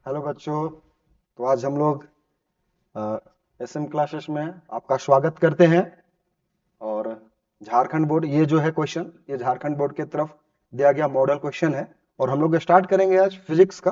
Hello बच्चों। तो आज हम लोग एसएम क्लासेस में आपका स्वागत करते हैं। और झारखंड बोर्ड ये जो है क्वेश्चन, ये झारखंड बोर्ड के तरफ दिया गया मॉडल क्वेश्चन है। और हम लोग स्टार्ट करेंगे आज फिजिक्स का।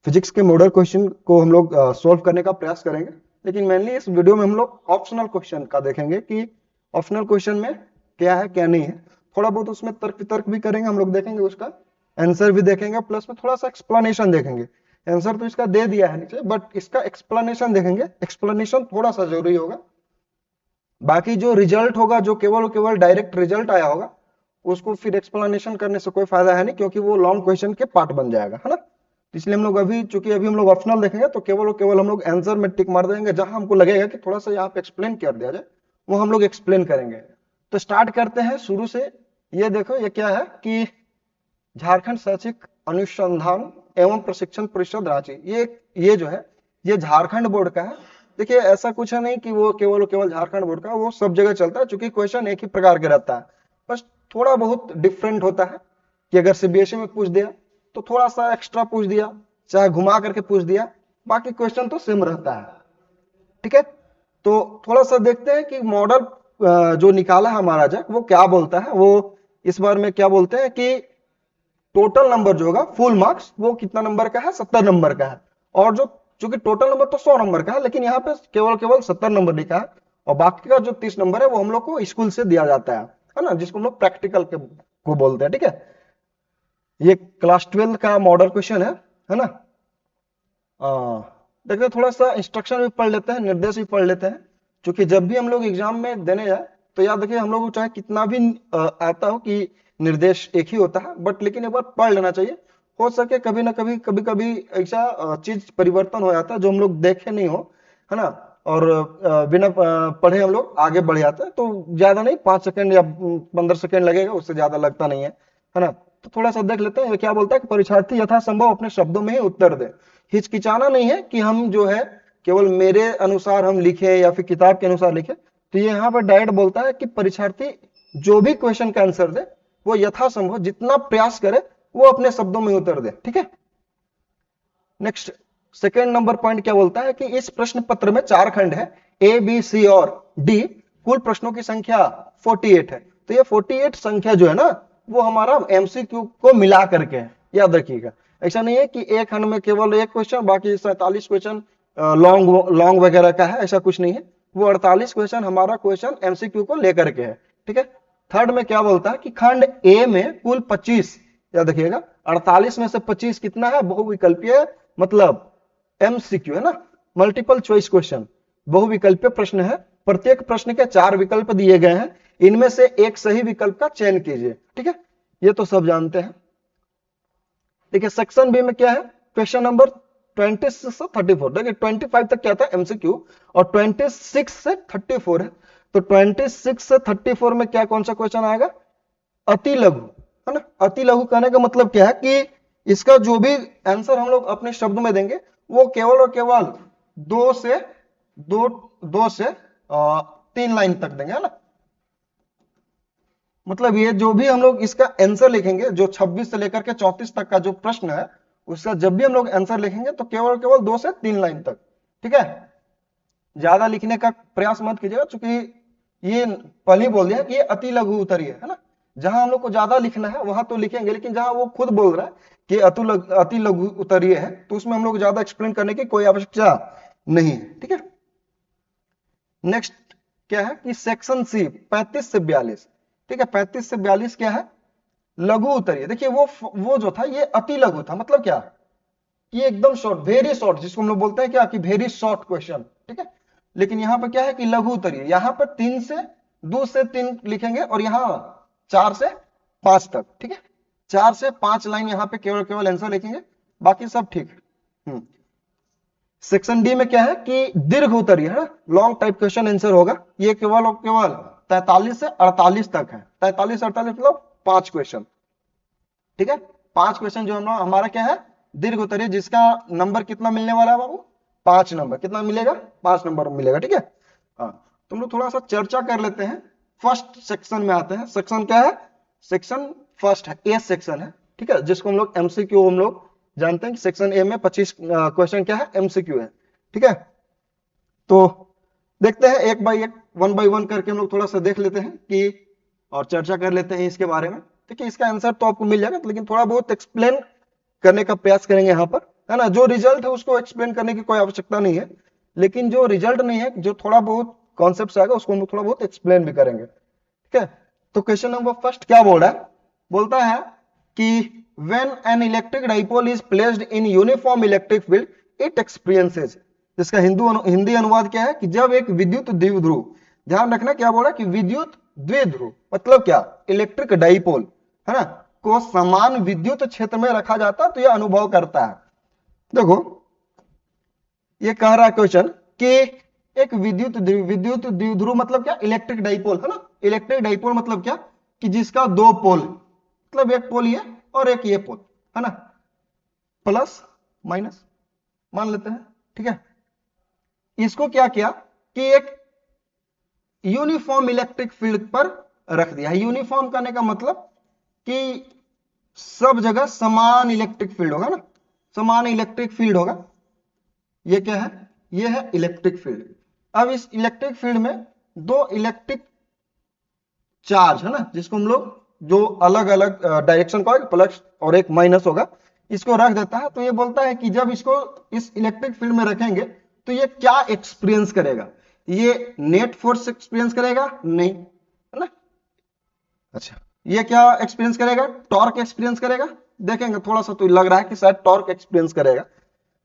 फिजिक्स के मॉडल क्वेश्चन को हम लोग सॉल्व करने का प्रयास करेंगे। लेकिन मेनली इस वीडियो में हम लोग ऑप्शनल क्वेश्चन का देखेंगे कि ऑप्शनल क्वेश्चन में क्या है क्या नहीं है। थोड़ा बहुत उसमें तर्क वितर्क भी करेंगे, हम लोग देखेंगे, उसका आंसर भी देखेंगे, प्लस में थोड़ा सा एक्सप्लेनेशन देखेंगे। आंसर तो इसका दे दिया है नीचे, बट इसका एक्सप्लेनेशन देखेंगे। एक्सप्लेनेशन थोड़ा सा जरूरी होगा। बाकी जो रिजल्ट होगा, जो केवल केवल डायरेक्ट रिजल्ट आया होगा, उसको फिर एक्सप्लेनेशन करने से कोई फायदा है नहीं, क्योंकि वो लॉन्ग क्वेश्चन के पार्ट बन जाएगा, है ना। इसलिए हम लोग अभी, चूंकि अभी हम लोग ऑप्शनल देखेंगे, तो केवल और केवल हम लोग आंसर में टिक मार देंगे। जहां हमको लगेगा कि थोड़ा सा यहाँ पे एक्सप्लेन कर दिया जाए, वो हम लोग एक्सप्लेन करेंगे। तो स्टार्ट करते हैं शुरू से। ये देखो, ये क्या है कि झारखंड शैक्षिक अनुसंधान एवं प्रशिक्षण परिषद रांची, ये जो है, ये झारखंड बोर्ड का है। देखिए, ऐसा कुछ है नहीं कि वो केवल केवल झारखंड बोर्ड का, वो सब जगह चलता है। चूंकि क्वेश्चन एक ही प्रकार के रहता है, बस थोड़ा बहुत डिफरेंट होता है कि अगर सीबीएसई में पूछ दिया तो थोड़ा सा एक्स्ट्रा पूछ दिया, चाहे घुमा करके पूछ दिया, बाकी क्वेश्चन तो सेम रहता है। ठीक है, तो थोड़ा सा देखते हैं कि मॉडल जो निकाला है हमारा जब, वो क्या बोलता है। वो इस बार में क्या बोलते हैं कि टोटल नंबर जो होगा, फुल मार्क्स, वो कितना नंबर का है, 70 नंबर का है। और जो, चूंकि टोटल नंबर तो 100 नंबर का है, लेकिन यहाँ पे केवल केवल 70 नंबर लिखा है। और बाकी का जो 30 नंबर है, वो हम लोग को स्कूल से दिया जाता है ना, जिसको हम लोग प्रैक्टिकल के को बोलते हैं। ठीक है, ये क्लास 12 का मॉडल क्वेश्चन है ना। देखते, थोड़ा सा इंस्ट्रक्शन भी पढ़ लेते हैं, निर्देश भी पढ़ लेते हैं। क्योंकि जब भी हम लोग एग्जाम में देने जाए, तो याद रखिए, हम लोग को चाहे कितना भी आता हो कि निर्देश एक ही होता है, बट लेकिन एक बार पढ़ लेना चाहिए। हो सके कभी ना कभी, कभी कभी ऐसा चीज परिवर्तन हो जाता है जो हम लोग देखे नहीं हो, है ना। और बिना पढ़े हम लोग आगे बढ़ जाते हैं। तो ज्यादा नहीं, 5 सेकंड या 15 सेकंड लगेगा, उससे ज्यादा लगता नहीं है ना। तो थोड़ा सा देख लेते हैं। ये क्या बोलता है कि परीक्षार्थी यथासंभव अपने शब्दों में ही उत्तर दे। हिचकिचाना नहीं है कि हम जो है केवल मेरे अनुसार हम लिखे या फिर किताब के अनुसार लिखे। तो ये यहाँ पर डायरेक्ट बोलता है कि परीक्षार्थी जो भी क्वेश्चन का आंसर दे, वो यथासंभव जितना प्रयास करे, वो अपने शब्दों में उत्तर दे। ठीक है, नेक्स्ट, सेकेंड नंबर पॉइंट क्या बोलता है कि इस प्रश्न पत्र में 4 खंड है, ए बी सी और डी। कुल प्रश्नों की संख्या 48 है। तो ये 48 संख्या जो है ना, वो हमारा एमसीक्यू को मिला करके है, याद रखिएगा। ऐसा नहीं है कि एक खंड में केवल एक क्वेश्चन, बाकी 47 क्वेश्चन लॉन्ग लॉन्ग वगैरह का है, ऐसा कुछ नहीं है। वो 48 क्वेश्चन हमारा क्वेश्चन एमसीक्यू को लेकर के है। ठीक है, थर्ड में क्या बोलता है कि खंड ए में कुल 25, याद रखिएगा, 48 में से 25 कितना है, बहुविकल्पीय, मतलब एमसीक्यू है ना, मल्टीपल चॉइस क्वेश्चन, बहुविकल्पीय प्रश्न है। प्रत्येक प्रश्न के 4 विकल्प दिए गए हैं, इनमें से एक सही विकल्प का चयन कीजिए। ठीक है, ये तो सब जानते हैं। देखिए, सेक्शन बी में क्या है, क्वेश्चन नंबर 26 से 34। देखिए, 25 तक क्या था, एमसीक्यू, और 26 से 34 है। तो 26 से 34 में क्या, कौन सा क्वेश्चन आएगा, अति लघु, है ना। अति लघु कहने का मतलब क्या है कि इसका जो भी आंसर हम लोग अपने शब्द में देंगे, वो केवल और केवल दो से दो दो से 3 लाइन तक देंगे, है ना। मतलब ये जो भी हम लोग इसका आंसर लिखेंगे, जो 26 से लेकर के 34 तक का जो प्रश्न है, उसका जब भी हम लोग आंसर लिखेंगे, तो केवल केवल 2 से 3 लाइन तक। ठीक है, ज्यादा लिखने का प्रयास मत कीजिएगा, क्योंकि ये पहले ही बोल दिया कि ये अति लघु उत्तरीय है ना। जहां हम लोग को ज्यादा लिखना है वहां तो लिखेंगे, लेकिन जहां वो खुद बोल रहा है कि अति लघु उत्तरीय है, तो उसमें हम लोग ज्यादा एक्सप्लेन करने की कोई आवश्यकता नहीं है। ठीक है, नेक्स्ट क्या है कि सेक्शन सी 35 से 42। ठीक है, 35 से 42 क्या है, लघु उत्तरीय। देखिए, वो जो था, ये अति लघु था, मतलब क्या, ये एकदम शॉर्ट, वेरी शॉर्ट, जिसको हम लोग बोलते हैं क्या कि वेरी शॉर्ट क्वेश्चन। ठीक है, लेकिन यहां पर क्या है कि लघु उत्तरीय, यहां पर 3 से 2 से 3 लिखेंगे, और यहां 4 से 5 तक। ठीक है, 4 से 5 लाइन यहां पे केवल केवल आंसर लिखेंगे, बाकी सब ठीक है। सेक्शन डी में क्या है कि दीर्घ उत्तरीय है ना, लॉन्ग टाइप क्वेश्चन आंसर होगा। ये केवल और केवल 43 से 48 तक है। 43 48 मतलब 5 क्वेश्चन। ठीक है, 5 क्वेश्चन जो हम हमारा क्या है, दीर्घ उत्तरीय, जिसका नंबर कितना मिलने वाला है बाबू, 5 नंबर। कितना मिलेगा, 5 नंबर मिलेगा। ठीक है, हाँ, तुम लोग थोड़ा सा चर्चा कर लेते हैं। फर्स्ट सेक्शन में आते हैं। सेक्शन क्या है, सेक्शन फर्स्ट है, ए सेक्शन है। ठीक है, जिसको हम लोग एमसीक्यू हम लोग जानते हैं कि सेक्शन ए में 25 क्वेश्चन क्या है, एमसीक्यू है। ठीक है, तो देखते हैं एक बाय वन करके हम लोग थोड़ा सा देख लेते हैं कि और चर्चा कर लेते हैं इसके बारे में। देखिए इसका आंसर तो आपको मिल जाएगा, लेकिन थोड़ा बहुत एक्सप्लेन करने का प्रयास करेंगे यहाँ पर, है ना। जो रिजल्ट है उसको एक्सप्लेन करने की कोई आवश्यकता नहीं है, लेकिन जो रिजल्ट नहीं है, जो थोड़ा बहुत कॉन्सेप्ट आएगा उसको हम लोग थोड़ा बहुत एक्सप्लेन भी करेंगे। ठीक है, तो क्वेश्चन नंबर फर्स्ट क्या बोल रहा है, बोलता है कि when an electric dipole is placed in uniform electric field it experiences, जिसका हिंदी अनुवाद क्या है कि जब एक विद्युत द्विध्रुव, ध्यान रखना क्या बोला कि विद्युत द्विध्रुव मतलब क्या, इलेक्ट्रिक डाइपोल, है ना, को समान विद्युत क्षेत्र में रखा जाता तो यह अनुभव करता है। देखो ये कह रहा है क्वेश्चन कि एक विद्युत द्विध्रुव मतलब क्या, इलेक्ट्रिक डाइपोल, है ना। इलेक्ट्रिक डाइपोल मतलब क्या कि जिसका दो पोल, मतलब एक पोल ये और एक ये पोल, है ना, प्लस माइनस मान लेते हैं। ठीक है, इसको क्या किया कि एक यूनिफॉर्म इलेक्ट्रिक फील्ड पर रख दिया। यूनिफॉर्म करने का मतलब कि सब जगह समान इलेक्ट्रिक फील्ड होगा ना, समान इलेक्ट्रिक फील्ड होगा। ये क्या है, ये है इलेक्ट्रिक फील्ड। अब इस इलेक्ट्रिक फील्ड में दो इलेक्ट्रिक चार्ज, है ना, जिसको हम लोग जो अलग अलग डायरेक्शन का प्लस और एक माइनस होगा, इसको रख देता है। तो ये बोलता है कि जब इसको इस इलेक्ट्रिक फील्ड में रखेंगे तो ये क्या एक्सपीरियंस करेगा, ये नेट फोर्स एक्सपीरियंस करेगा नहीं, है ना। अच्छा, ये क्या एक्सपीरियंस करेगा, टॉर्क एक्सपीरियंस करेगा। देखेंगे थोड़ा सा तो लग रहा है कि शायद टॉर्क एक्सपीरियंस करेगा।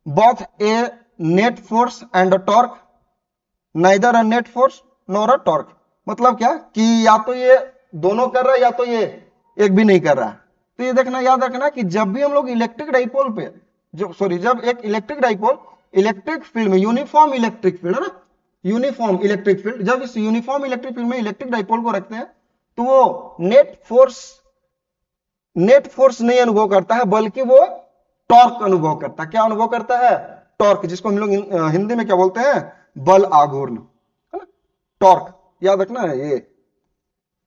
Both A net force and a torque, neither a net force nor a torque, मतलब क्या कि या तो ये दोनों कर रहा है या तो ये एक भी नहीं कर रहा है। तो ये देखना, याद रखना कि जब भी हम लोग इलेक्ट्रिक डाइपोल पे जब एक इलेक्ट्रिक डाइपोल इलेक्ट्रिक फील्ड में, यूनिफॉर्म इलेक्ट्रिक फील्ड, है ना, यूनिफॉर्म इलेक्ट्रिक फील्ड, जब इस यूनिफॉर्म इलेक्ट्रिक फील्ड में इलेक्ट्रिक डाइपोल को रखते हैं तो वो नेट फोर्स नहीं अनुभव करता है, बल्कि वो टॉर्क अनुभव करता है। क्या अनुभव करता है, टॉर्क, जिसको हम लोग हिंदी में क्या बोलते हैं, बल आघूर्ण, है ना, टॉर्क, याद रखना है ये।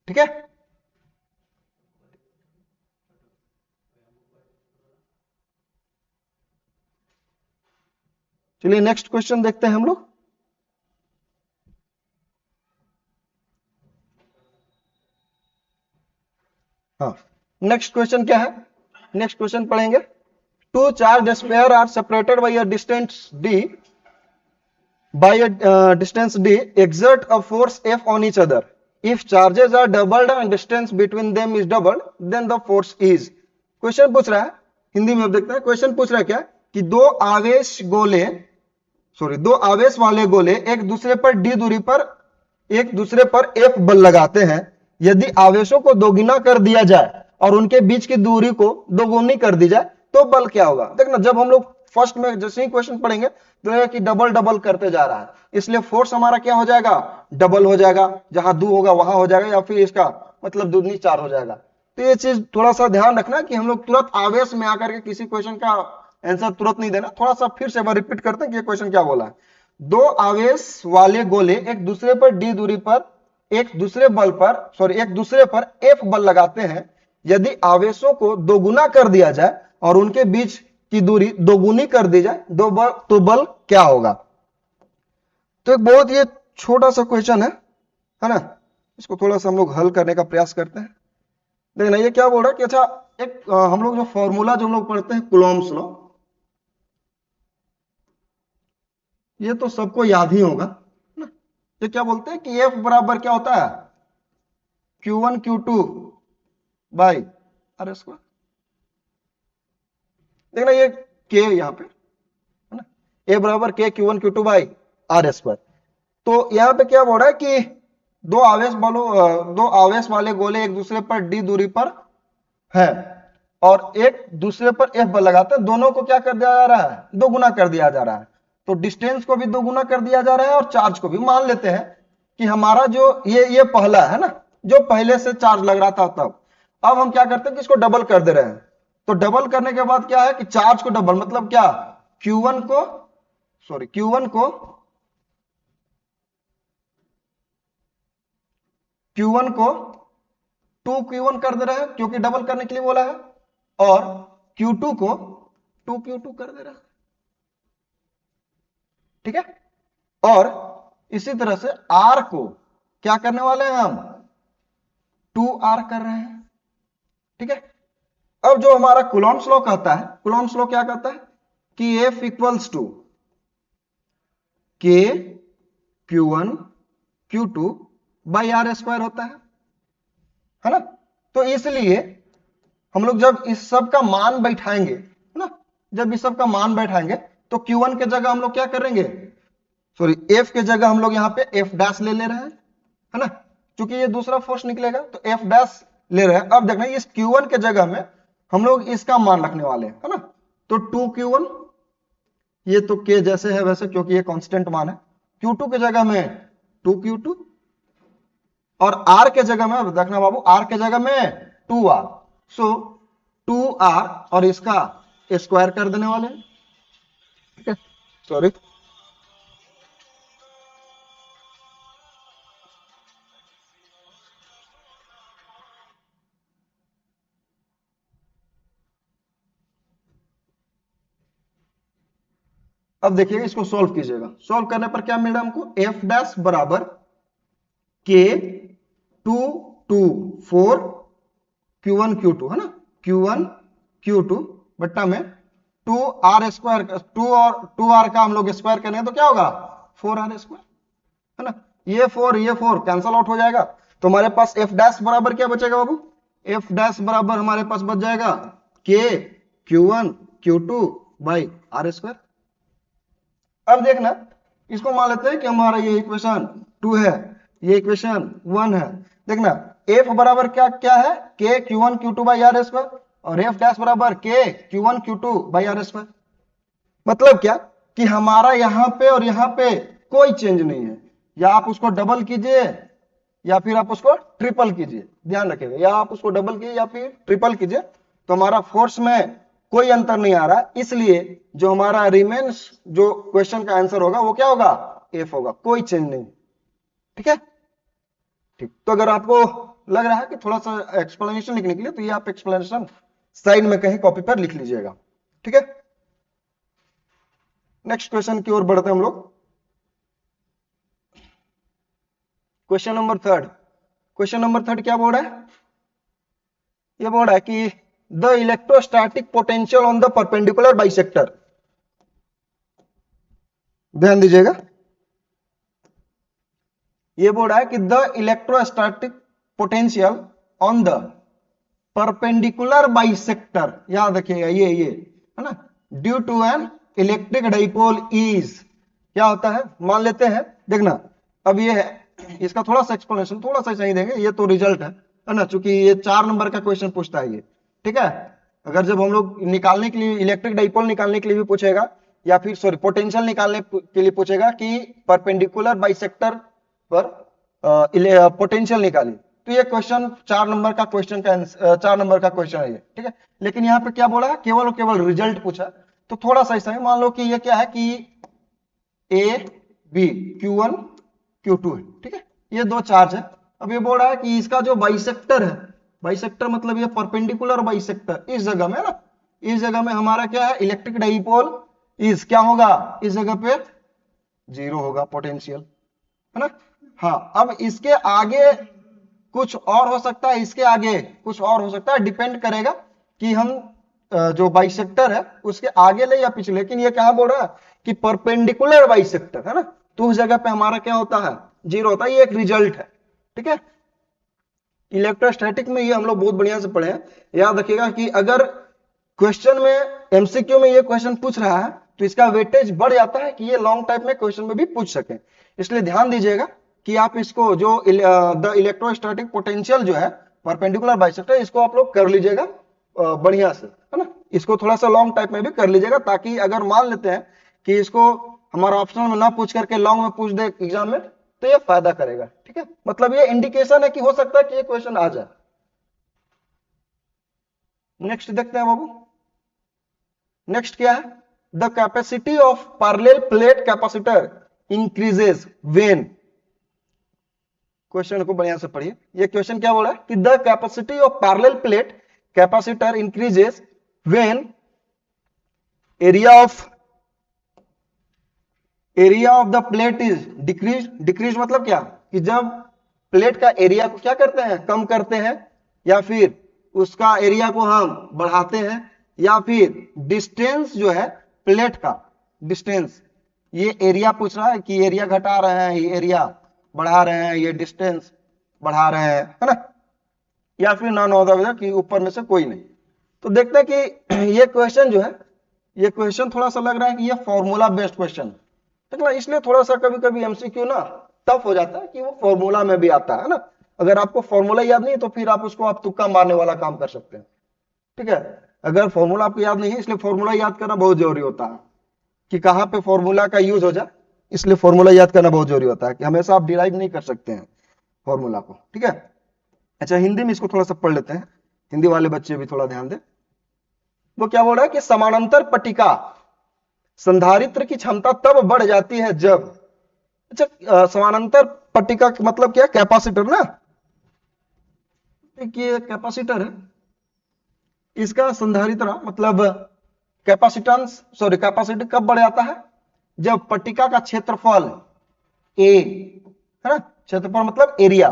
ठीक है, चलिए नेक्स्ट क्वेश्चन देखते हैं हम लोग। हाँ, नेक्स्ट क्वेश्चन क्या है, नेक्स्ट क्वेश्चन पढ़ेंगे। Two charge sphere are separated by a distance D, exert a force F on each other. If charges are doubled and distance between them is doubled, then the force is. Question पूछ रहा है हिंदी में, अब देखते हैं question पूछ रहा है क्या कि दो आवेश वाले गोले एक दूसरे पर डी दूरी पर एक दूसरे पर F बल लगाते हैं। यदि आवेशों को दोगुना कर दिया जाए और उनके बीच की दूरी को दोगुनी कर दी जाए तो बल क्या होगा। देखना, जब हम लोग फर्स्ट में जैसे ही क्वेश्चन पढ़ेंगे तो कि डबल डबल करते जा रहा है, इसलिए फोर्स हमारा क्या हो जाएगा, डबल हो जाएगा, जहां दो होगा वहां हो जाएगा, या फिर इसका मतलब दूनी चार हो जाएगा। तो ये चीज थोड़ा सा ध्यान रखना कि हम लोग तुरंत आवेश में आकर के किसी क्वेश्चन का आंसर तुरंत नहीं देना। थोड़ा सा फिर से एक बार रिपीट करते हैं कि ये क्वेश्चन क्या बोला है। दो आवेश वाले गोले एक दूसरे पर डी दूरी पर एक दूसरे पर एफ बल लगाते हैं। यदि आवेशों को दोगुना कर दिया जाए और उनके बीच की दूरी दोगुनी कर दी जाए तो बल क्या होगा। तो एक बहुत ये छोटा सा क्वेश्चन है ना, इसको थोड़ा सा हम लोग हल करने का प्रयास करते हैं। देखना ये क्या बोल रहा है कि अच्छा, एक हम लोग जो फॉर्मूला जो हम लोग पढ़ते हैं कुलॉम्स लॉ, ये तो सबको याद ही होगा ना। ये क्या बोलते हैं कि F बराबर क्या होता है, Q1 Q2 by are square. देखना ये K यहां पे, है ना, A बराबर K Q1 Q2 by are square. तो यहां पे क्या बोल रहा है कि दो आवेश वाले गोले एक दूसरे पर डी दूरी पर है और एक दूसरे पर F बल लगाते हैं। दोनों को क्या कर दिया जा रहा है, दो गुना कर दिया जा रहा है। तो डिस्टेंस को भी दो गुना कर दिया जा रहा है और चार्ज को भी। मान लेते हैं कि हमारा जो ये पहला है ना, जो पहले से चार्ज लग रहा था, तब अब हम क्या करते हैं कि इसको डबल कर दे रहे हैं। तो डबल करने के बाद क्या है कि चार्ज को डबल मतलब क्या, Q1 को 2Q1 कर दे रहे हैं क्योंकि डबल करने के लिए बोला है, और Q2 को 2Q2 कर दे रहा है, ठीक है। और इसी तरह से R को क्या करने वाले हैं हम, 2R कर रहे हैं, ठीक है। अब जो हमारा कूलॉम्स लॉ कहता है, कूलॉम्स लॉ क्या कहता है कि F equals to K Q1 Q2 by R square होता है ना। तो इसलिए हम लोग जब इस सब का मान बैठाएंगे, है ना, जब इस सब का मान बैठाएंगे तो Q1 के जगह हम लोग क्या करेंगे, सॉरी F के जगह हम लोग यहाँ पे F डैश ले रहे हैं, है ना, क्योंकि ये दूसरा फोर्स निकलेगा तो F डैश ले रहे हैं। अब देखना इस Q1 के जगह में हम लोग इसका मान रखने वाले हैं, है ना, तो 2Q1, ये तो K जैसे है वैसे क्योंकि ये कांस्टेंट मान है, Q2 के जगह में 2Q2 और R के जगह में, देखना बाबू, R के जगह में 2R, सो 2R और इसका स्क्वायर कर देने वाले हैं, ठीक है, सॉरी। अब देखिएगा, इसको सॉल्व कीजिएगा, सॉल्व करने पर क्या मिल रहा है हमको, F डैश बराबर K 2 2 4 Q1 Q2, है ना, Q1 Q2 बट्टा में 2R स्क्वायर, 2 और 2R का हम लोग स्क्वायर करेंगे तो क्या होगा 4R स्क्वायर, है ना, ये 4 कैंसल आउट हो जाएगा, तो हमारे पास F डैश बराबर क्या बचेगा बाबू, F डैश बराबर हमारे पास बच जाएगा K Q1 Q2 by R square. अब देखना, इसको मान लेते हैं कि हमारा ये इक्वेशन 2 है, ये इक्वेशन 1 है। देखना F बराबर क्या क्या है, K Q1 Q2 by R square, और F डैश बराबर K Q1 Q2 by R square. मतलब क्या कि हमारा यहां पे और यहां पे कोई चेंज नहीं है, या आप उसको डबल कीजिए या फिर आप उसको ट्रिपल कीजिए, ध्यान रखिएगा, या आप उसको डबल कीजिए या फिर ट्रिपल कीजिए, तो हमारा फोर्स में कोई अंतर नहीं आ रहा, इसलिए जो हमारा रिमेन्स जो क्वेश्चन का आंसर होगा वो क्या होगा, F होगा, कोई चेंज नहीं, ठीक है। ठीक, तो अगर आपको लग रहा है कि थोड़ा सा एक्सप्लेनेशन लिखने के लिए, तो ये आप एक्सप्लेनेशन साइड में कहीं कॉपी पर लिख लीजिएगा, ठीक है। नेक्स्ट क्वेश्चन की ओर बढ़ते हैं हम लोग, क्वेश्चन नंबर 3। क्वेश्चन नंबर 3 क्या बोल रहा है, ये बोल रहा है कि the electrostatic potential on the perpendicular bisector, ध्यान दीजिएगा, ये बोल रहा है कि the electrostatic potential on the perpendicular bisector, याद रखिएगा ये है ना, due to an electric dipole is, क्या होता है, मान लेते हैं, देखना अब ये है, इसका थोड़ा सा एक्सप्लेनेशन थोड़ा सा सही देंगे, ये तो रिजल्ट है ना, चूंकि ये 4 नंबर का क्वेश्चन पूछता है ये, ठीक है। अगर जब हम लोग निकालने के लिए, इलेक्ट्रिक डाइपोल निकालने के लिए भी पूछेगा, या फिर सॉरी पोटेंशियल निकालने के लिए पूछेगा कि परपेंडिकुलर बाइसेक्टर पर पोटेंशियल निकाली, तो ये क्वेश्चन 4 नंबर का क्वेश्चन का 4 नंबर का क्वेश्चन है ये, ठीक है। लेकिन यहाँ पे क्या बोला है, केवल और केवल रिजल्ट पूछा, तो थोड़ा सा ऐसा है, मान लो कि ये क्या है कि A B Q1 Q2 है, ठीक है, ये दो चार्ज है। अब ये बोल रहा है कि इसका जो बाइसेक्टर है, बाइसेक्टर मतलब ये परपेंडिकुलर बाइसेक्टर, इस जगह में है ना, इस जगह में हमारा क्या है, इलेक्ट्रिक डाइपोल इस क्या होगा, इस जगह पे 0 होगा पोटेंशियल, है ना। हाँ, अब इसके आगे कुछ और हो सकता है, इसके आगे कुछ और हो सकता है, डिपेंड करेगा कि हम जो बाइसेक्टर है उसके आगे ले या पीछे, लेकिन ये क्या बोल रहा है कि परपेंडिकुलर बाइसेक्टर, है ना, तो उस जगह पे हमारा क्या होता है, 0 होता है, ये एक रिजल्ट है, ठीक है। इलेक्ट्रोस्टैटिक में ये हम लोग बहुत बढ़िया से पढ़े हैं, याद रखिएगा कि अगर क्वेश्चन में एमसीक्यू में ये क्वेश्चन पूछ रहा है तो इसका वेटेज बढ़ जाता है कि ये लॉन्ग टाइप में क्वेश्चन में भी पूछ सके, इसलिए ध्यान दीजिएगा कि आप इसको जो द इलेक्ट्रोस्टैटिक पोटेंशियल जो है परपेंडिकुलर बाइसेक्टर, इसको आप लोग कर लीजिएगा बढ़िया से, है ना, इसको थोड़ा सा लॉन्ग टाइप में भी कर लीजिएगा, ताकि अगर मान लेते हैं कि इसको हमारा ऑप्शनल में ना पूछ करके लॉन्ग में पूछ दे एग्जाम में, तो ये फायदा करेगा, ठीक है, मतलब ये इंडिकेशन है कि हो सकता है कि ये क्वेश्चन आ जाए। नेक्स्ट देखते हैं बाबू, नेक्स्ट क्या है, the capacity of parallel plate capacitor increases when, question को बढ़िया से पढ़िए, ये क्वेश्चन क्या बोल रहा है कि the capacity of parallel plate capacitor increases when area of the plate is decrease. Decrease मतलब क्या कि जब प्लेट का एरिया को क्या करते हैं, कम करते हैं, या फिर उसका एरिया को हम बढ़ाते हैं, या फिर डिस्टेंस जो है प्लेट का डिस्टेंस, ये एरिया पूछ रहा है कि एरिया घटा रहे हैं, ये एरिया बढ़ा रहे हैं, ये डिस्टेंस बढ़ा रहे हैं, है ना, या फिर नॉन होता कि ऊपर में से कोई नहीं। तो देखते हैं कि ये क्वेश्चन जो है, ये क्वेश्चन थोड़ा सा लग रहा है कि ये फॉर्मूला बेस्ड क्वेश्चन, ठीक है, इसलिए थोड़ा सा कभी कभी एमसीक्यू ना टफ हो जाता है कि वो फॉर्मूला में भी आता है ना। अगर आपको फॉर्मूला याद नहीं है तो फिर आप उसको आप तुक्का मारने वाला काम कर सकते हैं, ठीक है। अगर फॉर्मूला आपको याद नहीं है, इसलिए फॉर्मूला याद करना बहुत जरूरी होता है कि कहां पे फॉर्मूला का यूज हो जाए, इसलिए फॉर्मूला याद करना बहुत जरूरी होता है कि हमेशा आप डिराइव नहीं कर सकते हैं फॉर्मूला को, ठीक है। अच्छा, हिंदी में इसको थोड़ा सा पढ़ लेते हैं, हिंदी वाले बच्चे भी थोड़ा ध्यान दें। वो क्या बोल रहा है कि समानांतर पट्टिका संधारित्र की क्षमता तब बढ़ जाती है जब, अच्छा समानांतर पट्टिका का मतलब क्या, कैपेसिटर ना, ये कैपेसिटर है, इसका संधारित्र मतलब कैपेसिटेंस, सॉरी कैपेसिटी कब बढ़ जाता है, जब पट्टिका का क्षेत्रफल ए, है ना, क्षेत्रफल मतलब एरिया,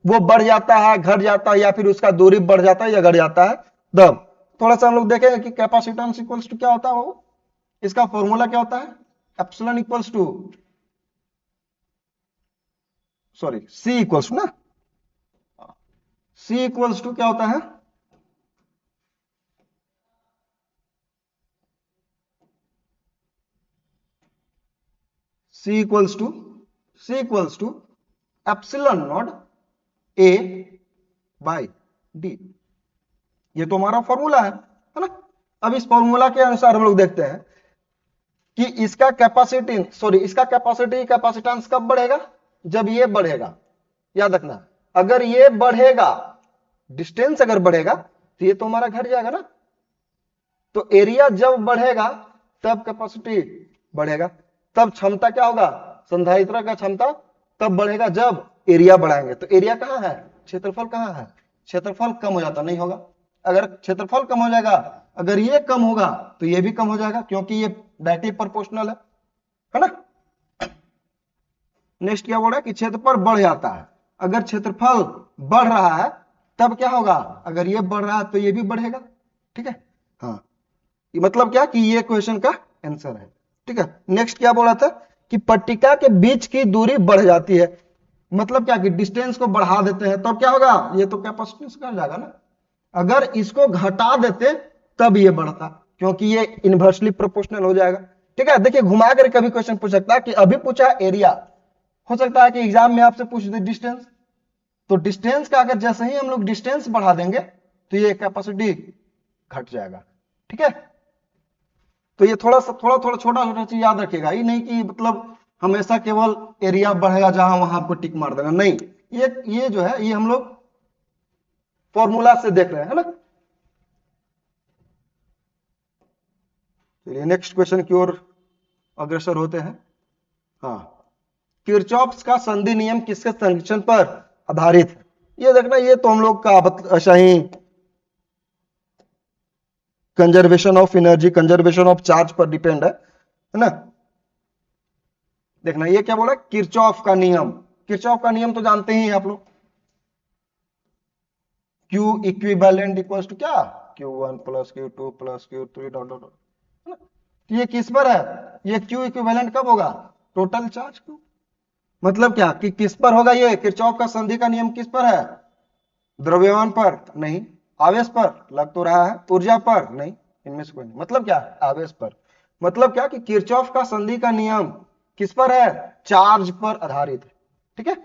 वो बढ़ जाता है, घट जाता है, या फिर उसका दूरी बढ़ जाता है या घट जाता है तब। थोड़ा सा हम लोग देखेंगे कि कैपेसिटेंस इक्वल्स टू क्या होता है, वो इसका फॉर्मूला क्या होता है, epsilon equals to, sorry C equals to ना, सी इक्वल्स टू क्या होता है, C equals to epsilon naught A by D, ये तो हमारा फॉर्मूला है ना। अब इस फॉर्मूला के अनुसार हम लोग देखते हैं कि इसका कैपेसिटी, सॉरी इसका कैपेसिटी कैपेसिटेंस कब बढ़ेगा, जब ये बढ़ेगा, याद रखना, अगर ये बढ़ेगा, डिस्टेंस अगर बढ़ेगा तो ये तो हमारा घट जाएगा ना, तो एरिया जब बढ़ेगा तब कैपेसिटी बढ़ेगा, तब क्षमता क्या होगा, संधारित्र का क्षमता तब बढ़ेगा जब एरिया बढ़ाएंगे। तो एरिया कहां है, क्षेत्रफल कहां है, क्षेत्रफल कम हो जाता नहीं होगा, अगर क्षेत्रफल कम हो जाएगा, अगर ये कम होगा तो ये भी कम हो जाएगा, क्योंकि ये डायरेक्टली प्रोपोर्शनल है ना। नेक्स्ट क्या बोल रहा है कि क्षेत्रफल बढ़ जाता है, अगर क्षेत्रफल बढ़ रहा है तब क्या होगा, अगर ये बढ़ रहा है तो ये भी बढ़ेगा, ठीक है। हाँ, ये मतलब क्या कि ये क्वेश्चन का आंसर है, ठीक है। नेक्स्ट क्या बोला था कि पट्टिका के बीच की दूरी बढ़ जाती है, मतलब क्या कि डिस्टेंस को बढ़ा देते हैं, तब क्या होगा, ये तो कैपेसिटेंस का जाएगा ना, अगर इसको घटा देते तब ये बढ़ता, क्योंकि ये इनवर्सली प्रोपोर्शनल हो जाएगा, ठीक है। देखिए घुमा कर कभी क्वेश्चन पूछ सकता है कि अभी पूछा एरिया, हो सकता है कि एग्जाम में आपसे पूछ दे डिस्टेंस, तो डिस्टेंस का अगर जैसे ही हम लोग डिस्टेंस बढ़ा देंगे तो ये कैपेसिटी घट जाएगा, ठीक है। तो ये थोड़ा छोटा छोटा चीज याद रखिएगा, ये नहीं कि मतलब हमेशा केवल एरिया बढ़ेगा जहां वहां आपको टिक मार देना, नहीं, ये जो है ये हम लोग फॉर्मूला से देख रहे हैं, है ना। चलिए नेक्स्ट क्वेश्चन की ओर अग्रसर होते हैं। हाँ, किरचॉफ का संधि नियम किसके संरक्षण पर आधारित है, ये देखना, ये तो हम लोग का ऐसा ही conservation of energy, conservation of charge पर डिपेंड है ना। देखना ये क्या बोला, किरचॉफ का नियम, किरचॉफ का नियम तो जानते ही हैं आप लोग, Q इक्विवेलेंट इक्वल्स टू क्या, Q1 plus Q2 plus Q3 dot dot, है ना। ये किस पर है, ये Q इक्विवेलेंट कब होगा, टोटल चार्ज Q, मतलब क्या कि किस पर होगा, ये किरचॉफ का संधि का नियम किस पर है, द्रव्यमान पर नहीं, आवेश पर, लग तो रहा है, ऊर्जा पर नहीं, इनमें से कोई नहीं, मतलब क्या आवेश पर, मतलब क्या कि किरचॉफ का संधि का नियम किस पर है, चार्ज पर आधारित है, ठीक है।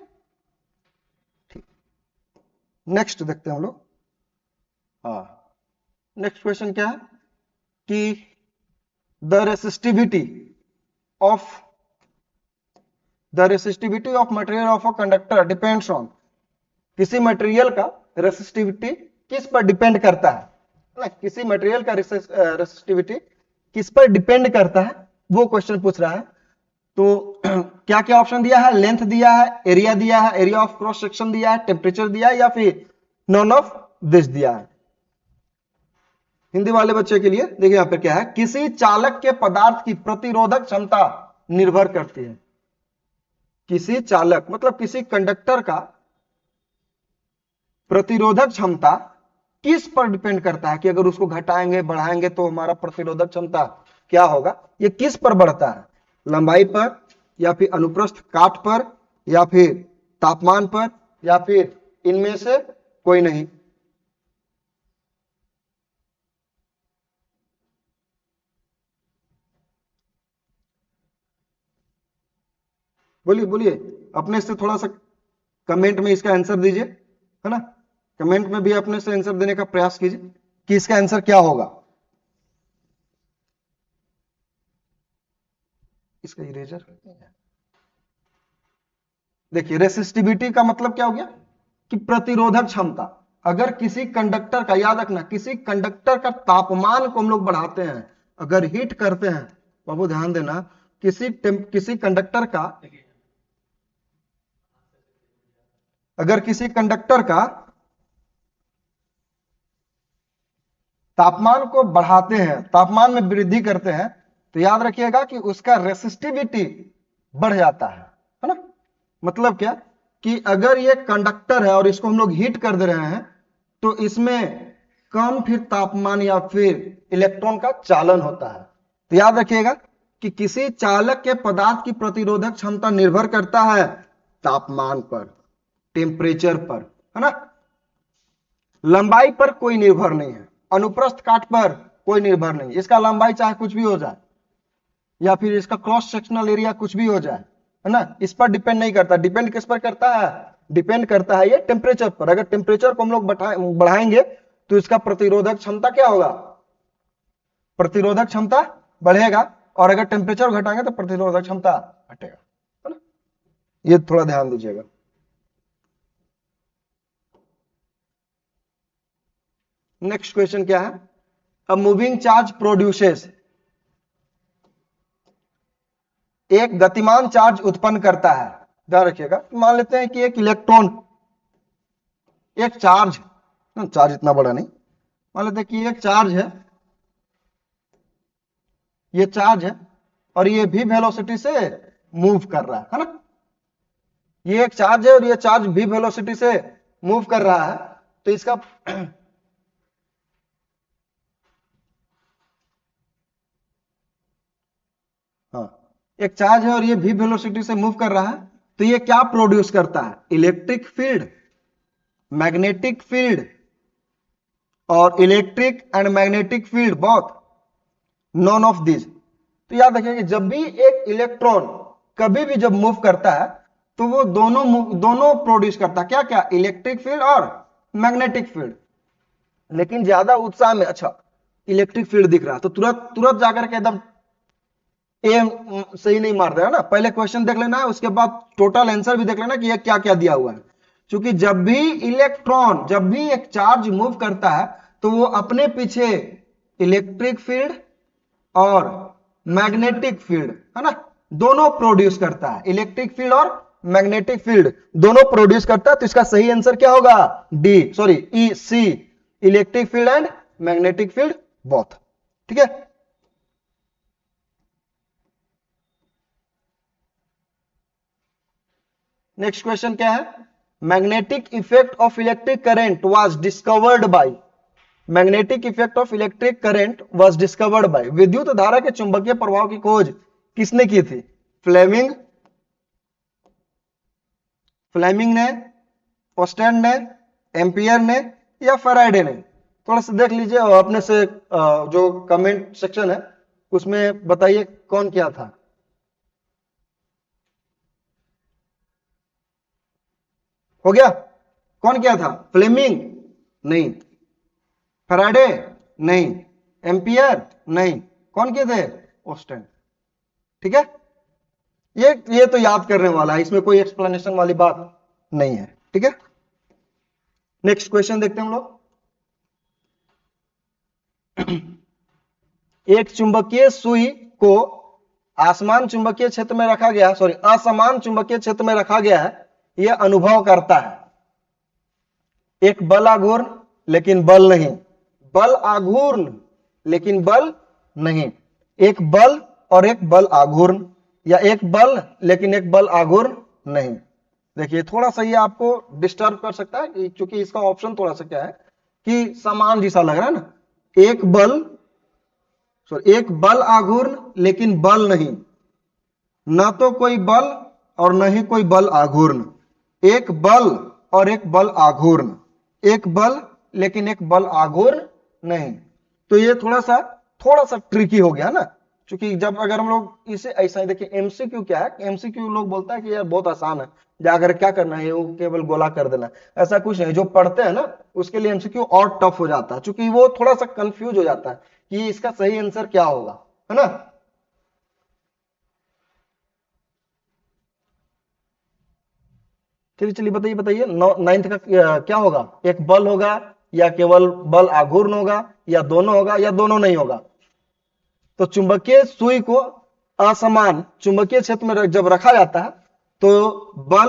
नेक्स्ट देखते हैं हम लोग। हाँ, नेक्स्ट क्वेश्चन क्या है कि the resistivity of material of a conductor depends on, किसी मटेरियल का रेसिस्टिविटी किस पर डिपेंड करता है ना, किसी मटेरियल का रेसिस्टिविटी किस पर डिपेंड करता है, वो क्वेश्चन पूछ रहा है। तो क्या क्या ऑप्शन दिया है, लेंथ दिया है, एरिया दिया है, एरिया ऑफ क्रॉस सेक्शन दिया है, टेम्परेचर दिया है, या फिर नॉन ऑफ दिस दिया है। हिंदी वाले बच्चे के लिए देखिए यहां पे क्या है, किसी चालक के पदार्थ की प्रतिरोधक क्षमता निर्भर करती है। किसी चालक मतलब किसी कंडक्टर का प्रतिरोधक क्षमता किस पर डिपेंड करता है कि अगर उसको घटाएंगे बढ़ाएंगे तो हमारा प्रतिरोधक क्षमता क्या होगा। ये किस पर बढ़ता है, लंबाई पर या फिर अनुप्रस्थ काट पर या फिर तापमान पर या फिर इनमें से कोई नहीं। बोलिए बोलिए, अपने से थोड़ा सा कमेंट में इसका आंसर दीजिए, है ना, कमेंट में भी अपने से आंसर देने का प्रयास कीजिए कि इसका आंसर क्या होगा। इसका इरेजर देखिए, रेसिस्टिविटी का मतलब क्या हो गया कि प्रतिरोधक क्षमता। अगर किसी कंडक्टर का, याद रखना, किसी कंडक्टर का तापमान को हम लोग बढ़ाते हैं, अगर हीट करते हैं, बाबू ध्यान देना, किसी कंडक्टर का, अगर किसी कंडक्टर का तापमान को बढ़ाते हैं, तापमान में वृद्धि करते हैं, तो याद रखिएगा कि उसका रेसिस्टिविटी बढ़ जाता है ना। मतलब क्या कि अगर ये कंडक्टर है और इसको हम लोग हीट कर दे रहे हैं तो इसमें कम फिर तापमान या फिर इलेक्ट्रॉन का चालन होता है। तो याद रखिएगा कि किसी चालक के पदार्थ की प्रतिरोधक क्षमता निर्भर करता है तापमान पर, टेम्परेचर पर, है ना। लंबाई पर कोई निर्भर नहीं है, अनुप्रस्थ काट पर कोई निर्भर नहीं, इसका लंबाई चाहे कुछ भी हो जाए या फिर इसका क्रॉस सेक्शनल एरिया कुछ भी हो जाए, है ना, इस पर डिपेंड नहीं करता। डिपेंड किस पर करता है, डिपेंड करता है ये टेम्परेचर पर। अगर टेम्परेचर को हम लोग बढ़ाएंगे तो इसका प्रतिरोधक क्षमता क्या होगा, प्रतिरोधक क्षमता बढ़ेगा, और अगर टेम्परेचर घटाएंगे तो प्रतिरोधक क्षमता घटेगा, है ना। ये थोड़ा ध्यान दीजिएगा। नेक्स्ट क्वेश्चन क्या है, अ मूविंग चार्ज प्रोड्यूसेस, एक गतिमान चार्ज उत्पन्न करता है। ध्यान रखिएगा, मान लेते हैं कि एक इलेक्ट्रॉन, एक चार्ज, चार्ज इतना बड़ा नहीं, मान लेते हैं कि एक चार्ज है, ये चार्ज है और ये भी वेलोसिटी से मूव कर रहा है ना। ये एक चार्ज है और ये चार्ज भी वेलोसिटी से मूव कर रहा है, तो इसका हाँ, एक चार्ज है और ये भी वेलोसिटी से मूव कर रहा है, तो ये क्या प्रोड्यूस करता है, इलेक्ट्रिक फील्ड, मैग्नेटिक फील्ड, और electric and magnetic field both, none of this. तो याद रखिए कि जब भी एक इलेक्ट्रॉन कभी भी जब मूव करता है तो वो दोनों प्रोड्यूस करता है, क्या क्या, इलेक्ट्रिक फील्ड और मैग्नेटिक फील्ड। लेकिन ज्यादा उत्साह में अच्छा इलेक्ट्रिक फील्ड दिख रहा है तो तुरंत तुरंत जाकर के एकदम सही नहीं मार रहा है ना, पहले क्वेश्चन देख लेना है, उसके बाद टोटल आंसर भी देख लेना कि ये क्या क्या दिया हुआ है। क्योंकि जब भी इलेक्ट्रॉन, जब भी एक चार्ज मूव करता है तो वो अपने पीछे इलेक्ट्रिक फील्ड और मैग्नेटिक फील्ड, है ना, दोनों प्रोड्यूस करता है, इलेक्ट्रिक फील्ड और मैग्नेटिक फील्ड दोनों प्रोड्यूस करता है। तो इसका सही आंसर क्या होगा, D, sorry E, C, electric field and magnetic field both. ठीक है, नेक्स्ट क्वेश्चन क्या है, magnetic effect of electric current was discovered by, magnetic effect of electric current was discovered by, विद्युत धारा के चुंबकीय प्रभाव की खोज किसने की थी, फ्लेमिंग, फ्लेमिंग ने, ऑस्टेन ने, एम्पियर ने या फैराडे ने। थोड़ा सा देख लीजिए और अपने से जो कमेंट सेक्शन है उसमें बताइए कौन क्या था। हो गया, कौन क्या था, फ्लेमिंग नहीं, फैराडे नहीं, एम्पियर नहीं, कौन के थे, ऑस्टेन। ठीक है, ये तो याद करने वाला है, इसमें कोई एक्सप्लेनेशन वाली बात नहीं है। ठीक है, नेक्स्ट क्वेश्चन देखते हैं हम लोग। एक चुंबकीय सुई को आसमान चुंबकीय क्षेत्र में रखा गया, सॉरी असमान चुंबकीय क्षेत्र में रखा गया है, यह अनुभव करता है, एक बल आघूर्ण लेकिन बल नहीं, बल आघूर्ण लेकिन बल नहीं, एक बल और एक बल आघूर्ण, या एक बल लेकिन एक बल आघूर्ण नहीं। देखिए थोड़ा सा ये आपको डिस्टर्ब कर सकता है क्योंकि इसका ऑप्शन थोड़ा सा क्या है कि समान जैसा लग रहा है ना, एक बल एक बल आघूर्ण लेकिन बल नहीं, न तो कोई बल और न ही कोई बल आघूर्ण, एक बल और एक बल आघूर्ण, एक बल लेकिन एक बल आघूर्ण नहीं। तो ये थोड़ा सा ट्रिकी हो गया ना, क्योंकि जब अगर हम लोग इसे ऐसा ही देखिए, एमसीक्यू क्या है, एमसीक्यू लोग बोलता है कि यार बहुत आसान है, जाकर क्या करना है, वो केवल गोला कर देना, ऐसा कुछ नहीं। जो पढ़ते हैं ना उसके लिए एमसीक्यू और टफ हो जाता है, क्योंकि वो थोड़ा सा कंफ्यूज हो जाता है कि इसका सही आंसर क्या होगा, है ना। चलिए चलिए बताइए बताइए, नाइन्थ का क्या होगा, एक बल होगा या केवल बल आघूर्ण होगा या दोनों होगा या दोनों नहीं होगा। तो चुंबकीय सुई को असमान चुंबकीय क्षेत्र में जब रखा जाता है तो बल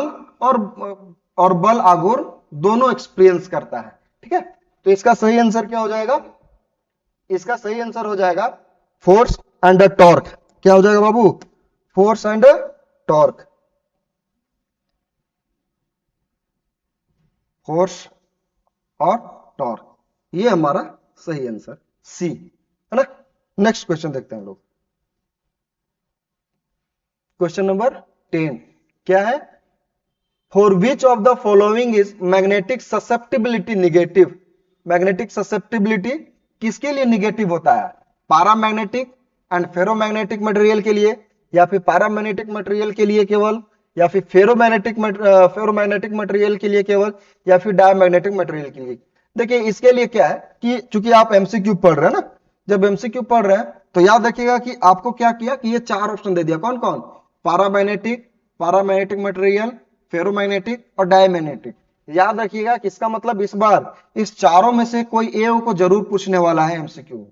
और बल आघूर्ण दोनों एक्सपीरियंस करता है, ठीक है। तो इसका सही आंसर क्या हो जाएगा, इसका सही आंसर हो जाएगा फोर्स एंड टॉर्क। क्या हो जाएगा बाबू, फोर्स एंड टॉर्क, फोर्स और टॉर्क, ये हमारा सही आंसर सी है ना। नेक्स्ट क्वेश्चन देखते हैं हम लोग, क्वेश्चन नंबर 10 क्या है, for which of the following is magnetic susceptibility negative. Magnetic susceptibility किसके लिए निगेटिव होता है, पैरामैग्नेटिक एंड फेरोमैग्नेटिक मटेरियल के लिए, या फिर पैरामैग्नेटिक मटेरियल के लिए केवल, या फिर फेरोमैग्नेटिक मटेरियल के लिए केवल, या फिर डायमैग्नेटिक मटेरियल के लिए। देखिए इसके लिए क्या है कि चूंकि आप एमसीक्यू पढ़ रहे हैं ना, जब एमसीक्यू पढ़ रहे हैं तो याद रखिएगा कि आपको क्या किया कि ये चार ऑप्शन दे दिया, कौन कौन, पैरामैग्नेटिक मटेरियल, फेरोमैग्नेटिक और डायमैग्नेटिक। याद रखिएगा कि इसका मतलब इस बार इस चारों में से कोई एक को जरूर पूछने वाला है एमसीक्यू,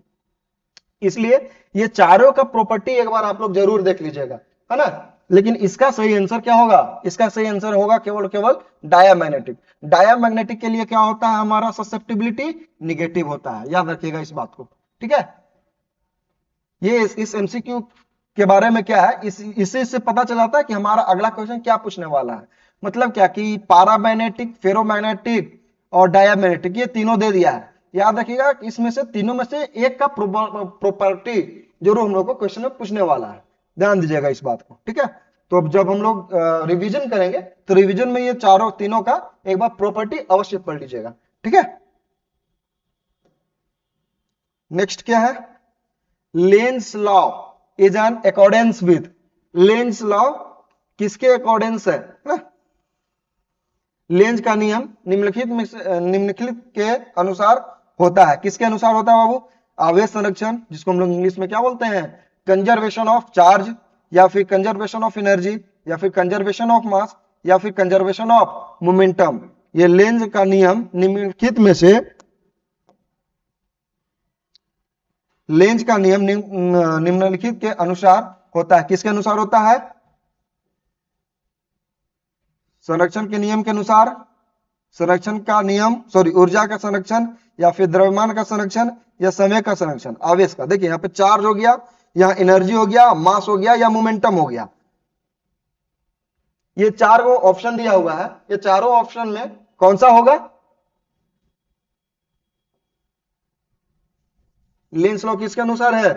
इसलिए ये चारों का प्रॉपर्टी एक बार आप लोग जरूर देख लीजिएगा, है ना। लेकिन इसका सही आंसर क्या होगा, इसका सही आंसर होगा केवल केवल डायामैग्नेटिक। डायामैग्नेटिक के लिए क्या होता है, हमारा ससेप्टिबिलिटी निगेटिव होता है, याद रखिएगा इस बात को, ठीक है। ये इस एमसीक्यू के बारे में क्या है, इसी से पता चल जाता है कि हमारा अगला क्वेश्चन क्या पूछने वाला है। मतलब क्या कि पैरामैग्नेटिक, फेरोमैग्नेटिक और डायामैग्नेटिक ये तीनों दे दिया है। याद रखिएगा इसमें से तीनों में से एक का प्रॉपर्टी जरूर हम लोग को क्वेश्चन में पूछने वाला है, ध्यान दीजिएगा इस बात को, ठीक है। तो अब जब हम लोग रिवीजन करेंगे तो रिवीजन में ये चारों तीनों का एक बार प्रॉपर्टी अवश्य पढ़ लीजिएगा, ठीक है। नेक्स्ट क्या है, Lenz law is an accordance with. Lenz law किसके अकॉर्डेंस है ना, लेंज का नियम निम्नलिखित के अनुसार होता है। किसके अनुसार होता है बाबू, आवेश संरक्षण, जिसको हम लोग इंग्लिश में क्या बोलते हैं, कंजर्वेशन ऑफ चार्ज, या फिर कंजर्वेशन ऑफ एनर्जी, या फिर कंजर्वेशन ऑफ मास, या फिर कंजर्वेशन ऑफ मोमेंटम। ये लेंज का नियम निम्नलिखित में से, लेंज का नियम निम्नलिखित के अनुसार होता है। किसके अनुसार होता है, संरक्षण के नियम के अनुसार, संरक्षण का नियम ऊर्जा का संरक्षण, या फिर द्रव्यमान का संरक्षण, या समय का संरक्षण, आवेश का। देखिए यहाँ पे चार्ज हो गया, यहाँ एनर्जी हो गया, मास हो गया, या मोमेंटम हो गया। ये चार को ऑप्शन दिया हुआ है, ये चारों ऑप्शन में कौन सा होगा, लेंस लॉ किसके अनुसार है।